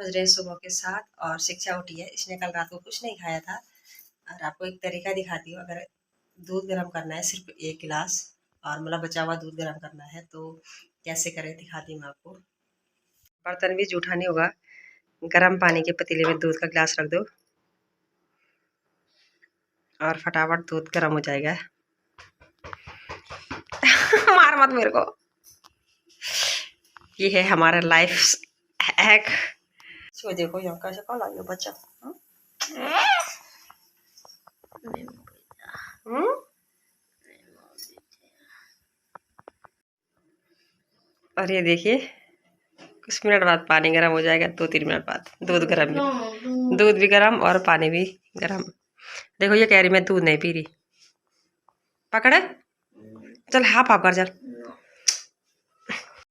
बज रहे हैं सुबह के 7 और शिक्षा उठी है। इसने कल रात को कुछ नहीं खाया था और आपको एक तरीका दिखाती हूँ। अगर दूध गर्म करना है सिर्फ 1 गिलास और मतलब बचा हुआ दूध गर्म करना है तो कैसे करें दिखाती हूँ मैं आपको। बर्तन भी जूठा नहीं होगा। गर्म पानी के पतीले में दूध का गिलास रख दो और फटाफट दूध गर्म हो जाएगा। मार मत मेरे को। ये है हमारा लाइफ हैक। इसमें देखो यहाँ कैसे कौन लाइयो बच्चा। और ये देखिए कुछ मिनट बाद पानी गर्म हो जाएगा। 2-3 मिनट बाद दूध गर्म, दूध भी गर्म और पानी भी गर्म। देखो ये कह रही मैं दूध नहीं पी रही। पकड़े चल हाफ हाफ कर चल।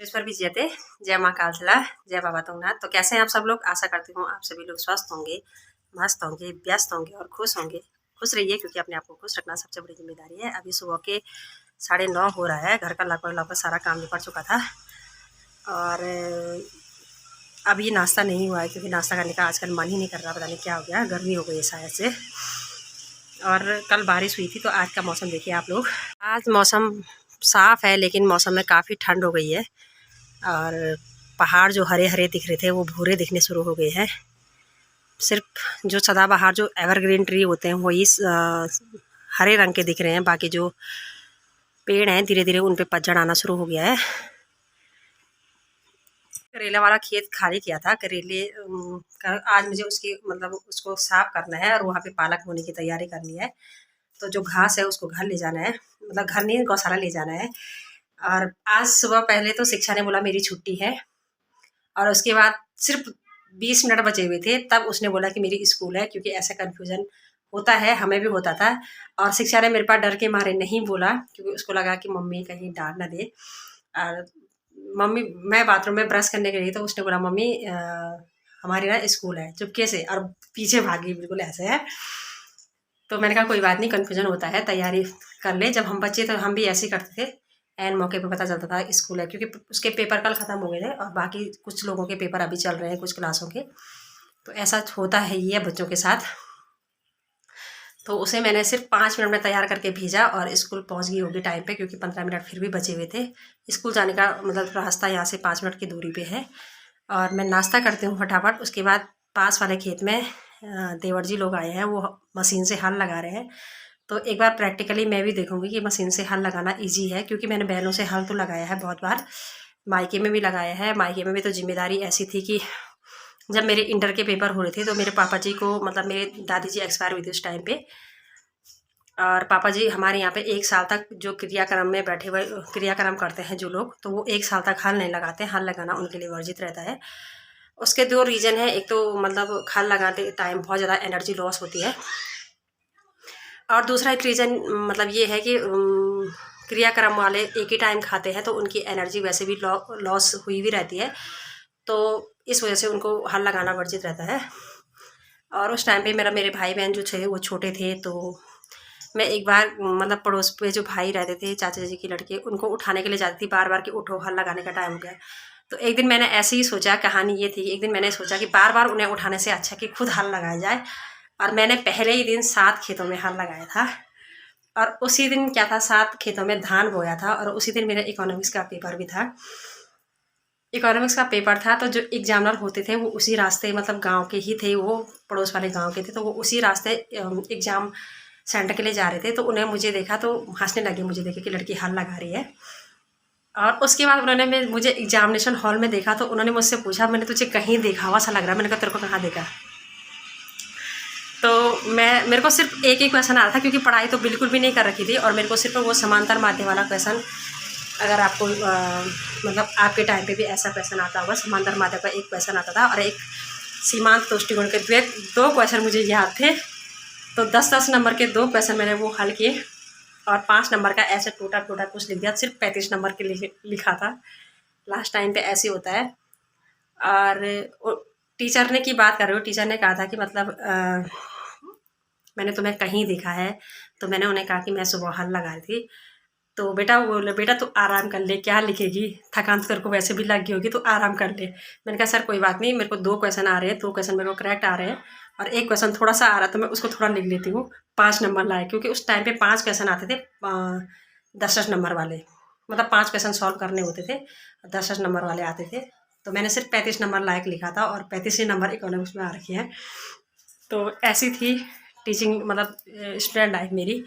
इस पर भी जय थे जय माँ कालचला जय बाबा तुंगनाथ। तो कैसे हैं आप सब लोग। आशा करती हूँ आप सभी लोग स्वस्थ होंगे, मस्त होंगे, व्यस्त होंगे और खुश होंगे। खुश रहिए क्योंकि अपने आप को खुश रखना सबसे बड़ी जिम्मेदारी है। अभी सुबह के 9:30 हो रहा है। घर का लगभग सारा काम निपट चुका था और अभी नाश्ता नहीं हुआ है क्योंकि नाश्ता करने का आजकल मन ही नहीं कर रहा। पता नहीं क्या हो गया, गर्मी हो गई है शायद से। और कल बारिश हुई थी तो आज का मौसम देखिए आप लोग। आज मौसम साफ़ है लेकिन मौसम में काफ़ी ठंड हो गई है और पहाड़ जो हरे हरे दिख रहे थे वो भूरे दिखने शुरू हो गए हैं। सिर्फ जो सदाबहार जो एवरग्रीन ट्री होते हैं वही हरे रंग के दिख रहे हैं। बाकी जो पेड़ हैं धीरे धीरे उन पे पतझड़ आना शुरू हो गया है। करेला वाला खेत खाली किया था। करेले का आज मुझे उसको साफ करना है और वहाँ पे पालक बोने की तैयारी करनी है। तो जो घास है उसको घर ले जाना है, मतलब घर नहीं गौशाला ले जाना है। और आज सुबह पहले तो शिक्षा ने बोला मेरी छुट्टी है और उसके बाद सिर्फ 20 मिनट बचे हुए थे तब उसने बोला कि मेरी स्कूल है। क्योंकि ऐसा कन्फ्यूजन होता है, हमें भी होता था। और शिक्षा ने मेरे पास डर के मारे नहीं बोला क्योंकि उसको लगा कि मम्मी कहीं डांट ना दे। और मम्मी मैं बाथरूम में ब्रश करने गई तो उसने बोला मम्मी हमारी ना स्कूल है, चुपके से, और पीछे भागी बिल्कुल ऐसे है। तो मैंने कहा कोई बात नहीं, कन्फ्यूजन होता है, तैयारी कर ले। जब हम बच्चे तो हम भी ऐसे ही करते थे। एन मौके पे पता चलता था स्कूल है क्योंकि उसके पेपर कल ख़त्म हो गए थे और बाकी कुछ लोगों के पेपर अभी चल रहे हैं, कुछ क्लासों के। तो ऐसा होता है ये बच्चों के साथ। तो उसे मैंने सिर्फ 5 मिनट में तैयार करके भेजा और स्कूल पहुंच गई होगी टाइम पे क्योंकि 15 मिनट फिर भी बचे हुए थे। स्कूल जाने का मतलब रास्ता यहाँ से 5 मिनट की दूरी पे है। और मैं नाश्ता करती हूँ फटाफट। उसके बाद पास वाले खेत में देवर जी लोग आए हैं, वो मशीन से हल लगा रहे हैं। तो एक बार प्रैक्टिकली मैं भी देखूँगी कि मशीन से हल लगाना ईजी है क्योंकि मैंने बैलों से हल तो लगाया है बहुत बार, मायके में भी लगाया है। मायके में भी तो जिम्मेदारी ऐसी थी कि जब मेरे इंटर के पेपर हो रहे थे तो मेरे पापा जी को, मतलब मेरे दादी जी एक्सपायर हुई थी उस टाइम पे। और पापा जी हमारे यहाँ पे 1 साल तक जो क्रियाक्रम में बैठे हुए क्रियाक्रम करते हैं जो लोग, तो वो 1 साल तक हल नहीं लगाते। हल लगाना उनके लिए वर्जित रहता है। उसके 2 रीज़न है। एक तो मतलब हल लगाते टाइम बहुत ज़्यादा एनर्जी लॉस होती है और दूसरा एक रीज़न मतलब ये है कि क्रियाक्रम वाले एक ही टाइम खाते हैं तो उनकी एनर्जी वैसे भी लॉस हुई भी रहती है। तो इस वजह से उनको हल लगाना वर्जित रहता है। और उस टाइम पे मेरे भाई बहन जो थे वो छोटे थे तो मैं एक बार मतलब पड़ोस पे जो भाई रहते थे चाचा जी के लड़के, उनको उठाने के लिए जाती थी बार बार कि उठो हल लगाने का टाइम हो गया। तो एक दिन मैंने ऐसे ही सोचा, कहानी ये थी कि एक दिन मैंने सोचा कि बार बार उन्हें उठाने से अच्छा कि खुद हल लगाया जाए। और मैंने पहले ही दिन 7 खेतों में हल लगाया था और उसी दिन क्या था 7 खेतों में धान बोया था और उसी दिन मेरा इकोनॉमिक्स का पेपर भी था। इकोनॉमिक्स का पेपर था तो जो एग्जामिनर होते थे वो उसी रास्ते, मतलब गांव के ही थे, वो पड़ोस वाले गांव के थे, तो वो उसी रास्ते एग्ज़ाम सेंटर के लिए जा रहे थे। तो उन्हें मुझे देखा तो हंसने लगे मुझे देखे कि लड़की हल लगा रही है। और उसके बाद उन्होंने मुझे एग्जामिनेशन हॉल में देखा तो उन्होंने मुझसे पूछा मैंने तुझे कहीं देखा हुआ सा लग रहा है। मैंने कहा तेरे को कहाँ देखा। तो मेरे को सिर्फ एक ही क्वेश्चन आ रहा था क्योंकि पढ़ाई तो बिल्कुल भी नहीं कर रखी थी और मेरे को सिर्फ वो समांतर माध्य वाला क्वेश्चन, अगर आपको मतलब आपके टाइम पे भी ऐसा क्वेश्चन आता होगा, समांतर माध्य का एक क्वेश्चन आता था और एक सीमांत तुष्टिकोण के 2 क्वेश्चन मुझे याद थे। तो 10-10 नंबर के 2 क्वेश्चन मैंने वो हल किए और 5 नंबर का ऐसे टूटा टूटा कुछ लिख दिया। सिर्फ 35 नंबर के लिखा था। लास्ट टाइम पे ऐसे होता है। और टीचर ने की बात कर रही हूँ, टीचर ने कहा था कि मतलब मैंने तुम्हें कहीं देखा है। तो मैंने उन्हें कहा कि मैं सुबह हल लगा रही थी। तो बेटा बोले बेटा तू आराम कर ले, क्या लिखेगी, थकान तो तेरे को वैसे भी लग गई होगी, तो आराम कर ले। मैंने कहा सर कोई बात नहीं, मेरे को 2 क्वेश्चन आ रहे हैं, 2 क्वेश्चन मेरे को करेक्ट आ रहे हैं और 1 क्वेश्चन थोड़ा सा आ रहा है, तो मैं उसको थोड़ा लिख लेती हूँ। 5 नंबर लाए, क्योंकि उस टाइम पे 5 क्वेश्चन आते थे 10-10 नंबर वाले, मतलब 5 क्वेश्चन सॉल्व करने होते थे, 10-10 नंबर वाले आते थे। तो मैंने सिर्फ 35 नंबर लायक लिखा था और 35 ही नंबर इकोनॉमिक्स में आ रखे हैं। तो ऐसी थी टीचिंग, मतलब स्टूडेंट लाइफ मेरी।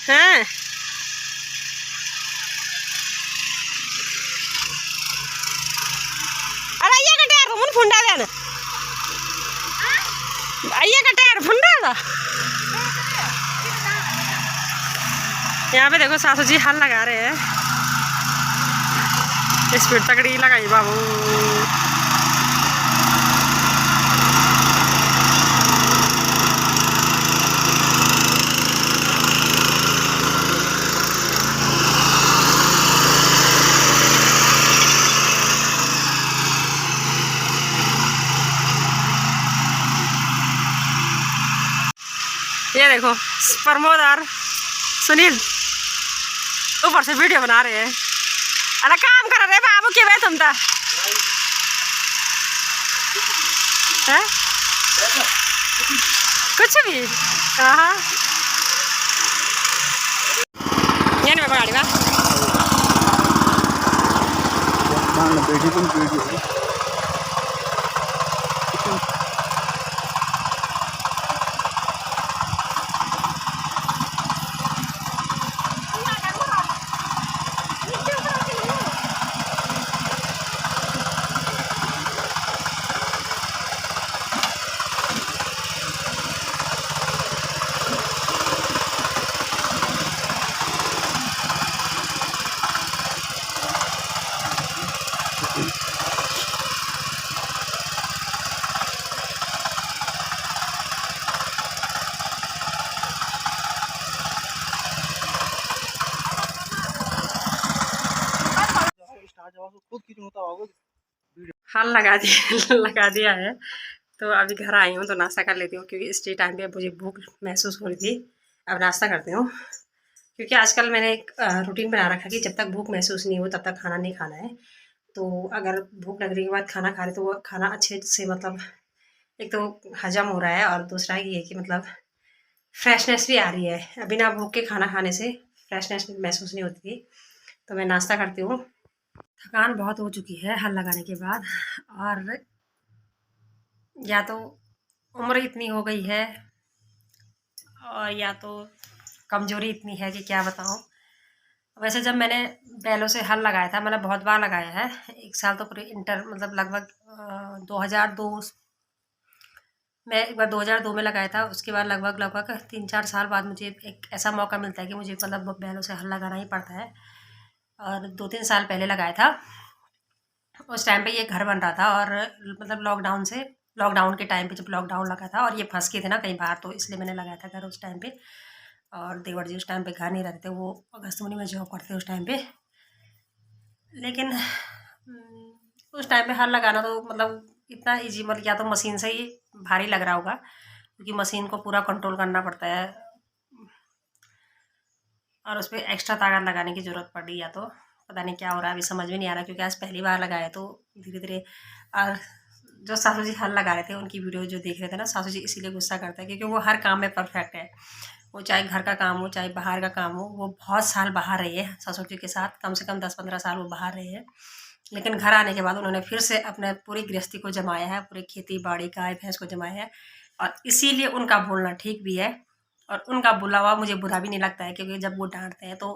हाँ अरे ये का टायर मुन फुंडा देना, ये का टायर फुंडा था। यहाँ पे देखो सासू जी हल लगा रहे हैं, स्पीड तकड़ी लगाई बाबू। ये देखो प्रमोद और सुनील ऊपर से वीडियो बना रहे हैं। अरे काम कर रहे बाबू के भाई तुम तो है कुछ भी। हाँ ये नहीं गाड़ी में हल लगा दिया है। तो अभी घर आई हूँ तो नाश्ता कर लेती हूँ, क्योंकि इस टाइम पे मुझे भूख महसूस हो रही थी। अब नाश्ता करती हूँ, क्योंकि आजकल मैंने एक रूटीन बना रखा कि जब तक भूख महसूस नहीं हो तब तक खाना नहीं खाना है। तो अगर भूख लगने के बाद खाना खा रहे तो वो खाना अच्छे से, मतलब एक तो हजम हो रहा है और दूसरा ये कि मतलब फ्रेशनेस भी आ रही है। बिना भूख के खाना खाने से फ्रेशनेस महसूस नहीं होती थी। तो मैं नाश्ता करती हूँ। थकान बहुत हो चुकी है हल लगाने के बाद, और या तो उम्र इतनी हो गई है और या तो कमज़ोरी इतनी है कि क्या बताऊँ। वैसे जब मैंने बैलों से हल लगाया था, मैंने बहुत बार लगाया है, 1 साल तो पूरे इंटर, मतलब लगभग 2002 मैं एक बार 2002 में लगाया था। उसके बाद लगभग 3-4 साल बाद मुझे एक ऐसा मौका मिलता है कि मुझे मतलब बैलों से हल लगाना ही पड़ता है। और 2-3 साल पहले लगाया था। उस टाइम पे ये घर बन रहा था और मतलब लॉकडाउन के टाइम पे, जब लॉकडाउन लगा था और ये फंस गए थे ना कई बार, तो इसलिए मैंने लगाया था घर उस टाइम पे। और देवर जी उस टाइम पे घर नहीं रहते थे, वो अगस्तमुनी में जॉब करते उस टाइम पे। लेकिन उस टाइम पे हल लगाना तो मतलब इतना ईजी, मतलब या तो मशीन से ही भारी लग रहा होगा, क्योंकि मशीन को पूरा कंट्रोल करना पड़ता है और उस पर एक्स्ट्रा ताकत लगाने की ज़रूरत पड़ी, या तो पता नहीं क्या हो रहा है, अभी समझ में नहीं आ रहा, क्योंकि आज पहली बार लगाया तो धीरे धीरे। और जो सासू जी हल लगा रहे थे उनकी वीडियो जो देख रहे थे ना, सासू जी इसीलिए गुस्सा करते हैं क्योंकि वो हर काम में परफेक्ट है। वो चाहे घर का काम हो चाहे बाहर का काम हो, वो बहुत साल बाहर रही है ससुर जी के साथ, कम से कम 10-15 साल वो बाहर रहे हैं। लेकिन घर आने के बाद उन्होंने फिर से अपने पूरी गृहस्थी को जमाया है, पूरी खेती बाड़ी गाय भैंस को जमाया है। और इसीलिए उनका बोलना ठीक भी है और उनका बुलावा मुझे बुरा भी नहीं लगता है, क्योंकि जब वो डांटते हैं तो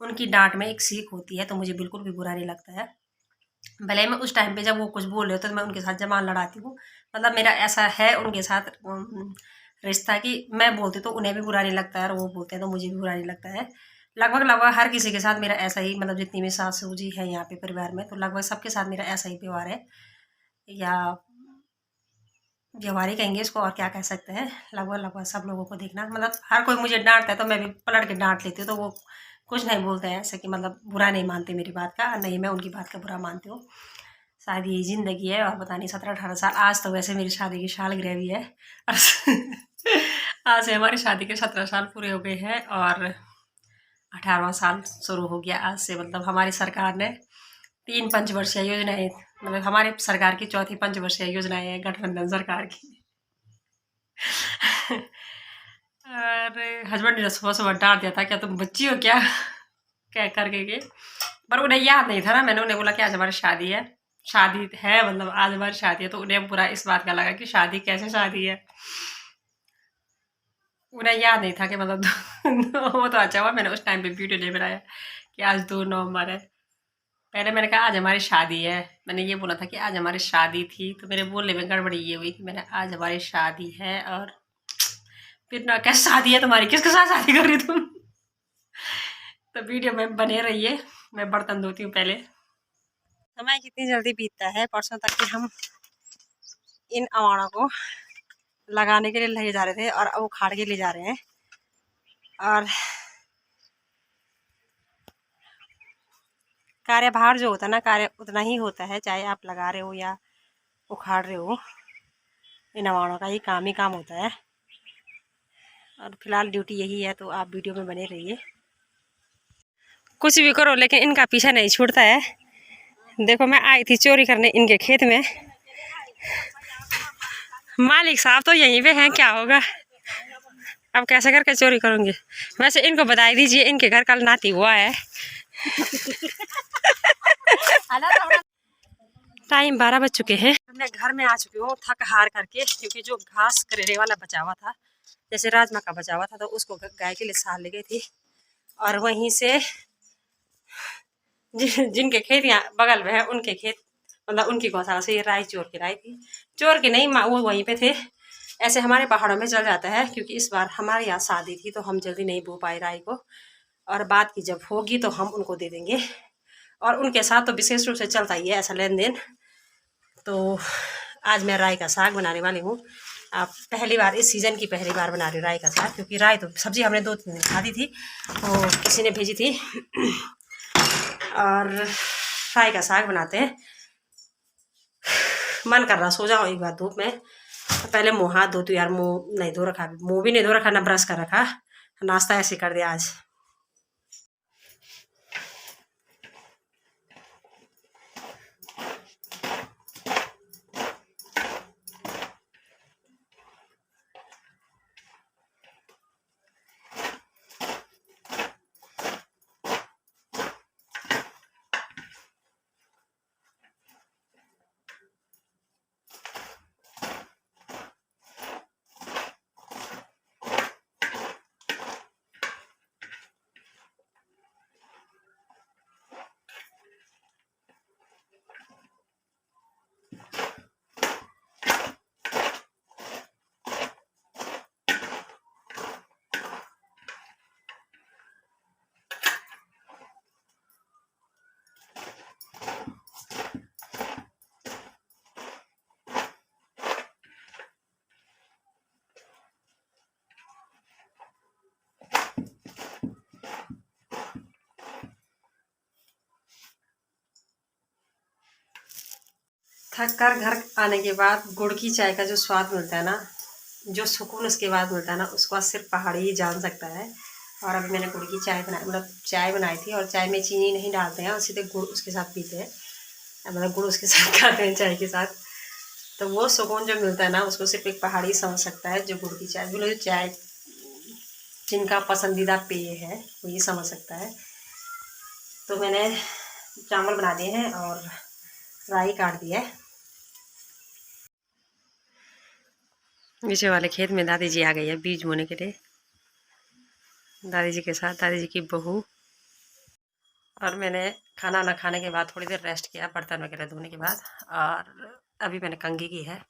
उनकी डांट में एक सीख होती है, तो मुझे बिल्कुल भी बुरा नहीं लगता है। भले मैं उस टाइम पे जब वो कुछ बोल रहे हो तो मैं उनके साथ जबान लड़ाती हूँ, मतलब मेरा ऐसा है उनके साथ रिश्ता कि मैं बोलती तो उन्हें भी बुरा नहीं लगता है और वो बोलते हैं तो मुझे भी बुरा नहीं लगता है। लगभग हर किसी के साथ मेरा ऐसा ही, मतलब जितनी भी सासू जी है यहाँ पे परिवार में, तो लगभग सबके साथ मेरा ऐसा ही व्यवहार है, या व्यवहार ही कहेंगे इसको, और क्या कह सकते हैं। लगभग सब लोगों को देखना, मतलब हर कोई मुझे डांटता है तो मैं भी पलट के डांट लेती हूँ, तो वो कुछ नहीं बोलते हैं ऐसे कि मतलब बुरा नहीं मानते मेरी बात का, नहीं मैं उनकी बात का बुरा मानती हूँ। शायद यही ज़िंदगी है, और पता नहीं 17-18 साल, आज तो वैसे मेरी शादी की सालगिरह भी है और आज से हमारी शादी के 17 साल पूरे हो गए हैं और 18वां साल शुरू हो गया आज से। मतलब हमारी सरकार ने 3 पंचवर्षीय योजनाएं, मतलब हमारी सरकार की चौथी पंचवर्षीय योजनाएं है गठबंधन सरकार की। और हस्बैंड ने सुबह सुबह डांट दिया था, क्या तुम बच्ची हो क्या, क्या करके के। पर उन्हें याद नहीं था ना, मैंने उन्हें बोला कि आज हमारी शादी है, शादी है मतलब आज हमारी शादी है, तो उन्हें पूरा इस बात का लगा कि शादी कैसे शादी है। उन्हें याद नहीं था कि मतलब वो तो अच्छा हुआ मैंने उस टाइम पे वीडियो नहीं बनाया कि आज 2 नवंबर है। पहले मैंने कहा आज हमारी शादी है, मैंने ये बोला था कि आज हमारी शादी थी, तो मेरे बोलने में गड़बड़ी ये हुई कि मैंने आज हमारी शादी है, और फिर ना क्या शादी है तुम्हारी, किसके साथ शादी कर रही तुम। तो वीडियो में बने रहिए, मैं बर्तन धोती हूँ पहले। समय कितनी जल्दी बीतता है, परसों तक कि हम इन अवाणों को लगाने के लिए ले जा रहे थे और अब उखाड़ के ले जा रहे हैं। और कार्यभार जो होता है ना, कार्य उतना ही होता है, चाहे आप लगा रहे हो या उखाड़ रहे हो, इन अवाणों का ही काम होता है। और फिलहाल ड्यूटी यही है, तो आप वीडियो में बने रहिए। कुछ भी करो लेकिन इनका पीछा नहीं छूटता है। देखो मैं आई थी चोरी करने इनके खेत में, मालिक साहब तो यहीं पे हैं, क्या होगा अब कैसे करके चोरी करूंगी। वैसे इनको बता दीजिए इनके घर कल नाती हुआ है। टाइम 12 बज चुके हैं, मैं घर में आ चुकी हूँ थक हार करके, क्योंकि जो घास करेले वाला बचा हुआ था, जैसे राजमा का बचा हुआ था, तो उसको गाय के लिए सार ले गई थी। और वहीं से जिनके खेत यहाँ बगल में है उनके खेत, मतलब उनकी गौशाला से ये राई चोर के लाई थी। चोर के नहीं, वो वहीं पे थे। ऐसे हमारे पहाड़ों में चल जाता है, क्योंकि इस बार हमारे यहाँ शादी थी तो हम जल्दी नहीं बो पाए राई को, और बात की जब होगी तो हम उनको दे देंगे। और उनके साथ तो विशेष रूप से चलता ही है ऐसा लेन देन। तो आज मैं राई का साग बनाने वाली हूँ। आप पहली बार, इस सीज़न की पहली बार बना रही राई का साग, क्योंकि राई तो सब्जी हमने 2-3 दिन खाती थी, तो किसी ने भेजी थी। और राई का साग बनाते हैं। मन कर रहा सो जाओ एक बार धूप में। पहले मुँह हाथ धोती यार, मुँह नहीं धो रखा, मुँह भी नहीं धो रखा, ना ब्रश कर रखा, नाश्ता ऐसे कर दिया आज। थक कर घर आने के बाद गुड़ की चाय का जो स्वाद मिलता है ना, जो सुकून उसके बाद मिलता है ना, उसको सिर्फ पहाड़ी ही जान सकता है। और अभी मैंने गुड़ की चाय बनाई, मतलब चाय बनाई थी, और चाय में चीनी नहीं डालते हैं, और सीधे गुड़ उसके साथ पीते हैं, मतलब गुड़ उसके साथ खाते हैं चाय के साथ। तो वो सुकून जो मिलता है ना, उसको सिर्फ एक पहाड़ी समझ सकता है, जो गुड़ की चाय, बोलो जो चाय जिनका पसंदीदा पेय है वो ये समझ सकता है। तो मैंने चावल बना दिए हैं और राई काट दिया है। नीचे वाले खेत में दादी जी आ गई है बीज बोने के लिए, दादी जी के साथ दादी जी की बहू। और मैंने खाना ना खाने के बाद थोड़ी देर रेस्ट किया, बर्तन वगैरह धोने के बाद, और अभी मैंने कंघी की है।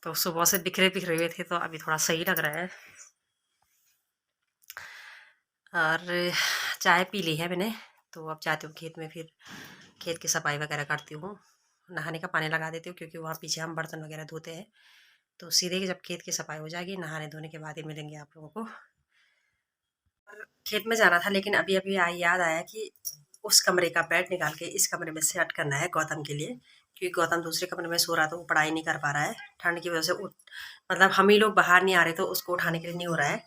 तो सुबह से बिखरे बिखरे हुए थे, तो अभी थोड़ा सही लग रहा है। और चाय पी ली है मैंने, तो अब जाती हूँ खेत में, फिर खेत की सफाई वगैरह करती हूँ, नहाने का पानी लगा देती हूँ, क्योंकि वहाँ पीछे हम बर्तन वगैरह धोते हैं। तो सीधे जब खेत की सफाई हो जाएगी, नहाने धोने के बाद ही मिलेंगे आप लोगों को। खेत में जाना था, लेकिन अभी अभी याद आया कि उस कमरे का बेड निकाल के इस कमरे में सेट करना है गौतम के लिए, क्योंकि गौतम दूसरे कमरे में सो रहा तो वो पढ़ाई नहीं कर पा रहा है ठंड की वजह से। मतलब हम ही लोग बाहर नहीं आ रहे तो उसको उठाने के लिए नहीं हो रहा है।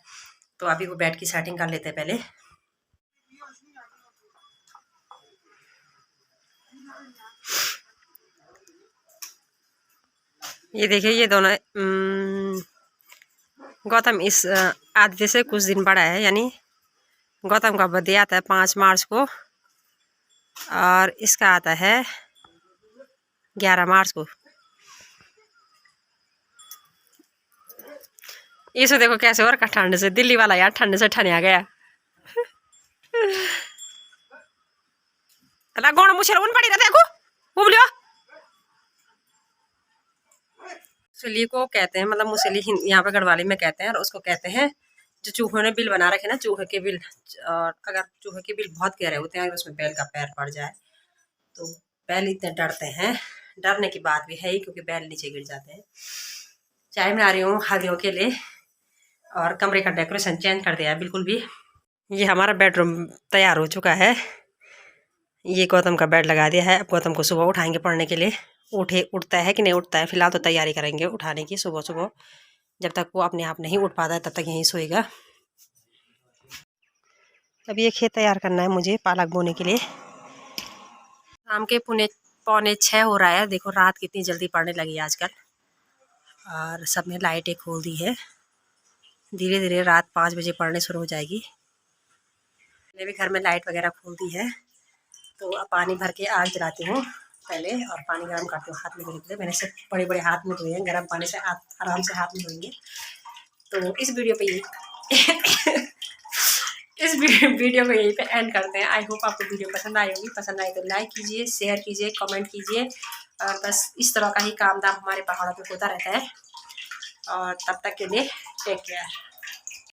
तो अभी वो बेड की सेटिंग कर लेते हैं पहले। ये देखिए ये दोनों गौतम इस आदित्य से कुछ दिन बड़ा है, यानी गौतम का बर्थडे आता है 5 मार्च को और इसका आता है 11 मार्च को। इसे देखो कैसे और का ठंड से, दिल्ली वाला यार ठंड से ठनिया गया। गौड़ मुझे उन पड़ी रहते देखो बुबलियो। मुसली को कहते हैं, मतलब मुसली यहाँ पे गढ़वाली में कहते हैं, और उसको कहते हैं जो चूहों ने बिल बना रखे ना, चूहे के बिल। और अगर चूहे के बिल बहुत गहरे होते हैं, अगर उसमें बैल का पैर पड़ जाए तो बैल इतने डरते हैं, डरने की बात भी है ही क्योंकि बैल नीचे गिर जाते हैं। चाय बना रही हूँ हादियों के लिए और कमरे का डेकोरेशन चेंज कर दिया है बिल्कुल भी। ये हमारा बेडरूम तैयार हो चुका है। ये गौतम का बेड लगा दिया है। अब गौतम को सुबह उठाएंगे पढ़ने के लिए। उठता है कि नहीं उठता है, फिलहाल तो तैयारी करेंगे उठाने की सुबह सुबह। जब तक वो अपने आप नहीं उठ पाता है तब तक यहीं सोएगा। अब ये खेत तैयार करना है मुझे पालक बोने के लिए। शाम के 5:45 हो रहा है। देखो रात कितनी जल्दी पड़ने लगी आजकल, और सब ने लाइटें खोल दी है। धीरे धीरे रात 5 बजे पड़ने शुरू हो जाएगी। मैंने भी घर में लाइट वगैरह खोल दी है। तो अब पानी भर के आग जलाती हूँ पहले, और पानी गर्म करती हूँ हाथ में धोने के लिए। मैंने सिर्फ बड़े बड़े हाथ में धोए हैं, गर्म पानी से आराम से हाथ में धोएंगे। तो इस वीडियो पे इस वीडियो को यहीं पे एंड करते हैं। आई होप आपको वीडियो पसंद आई होगी। पसंद आई तो लाइक कीजिए, शेयर कीजिए, कमेंट कीजिए। और बस इस तरह का ही काम दाम हमारे पहाड़ों पे होता रहता है। और तब तक के लिए टेक केयर।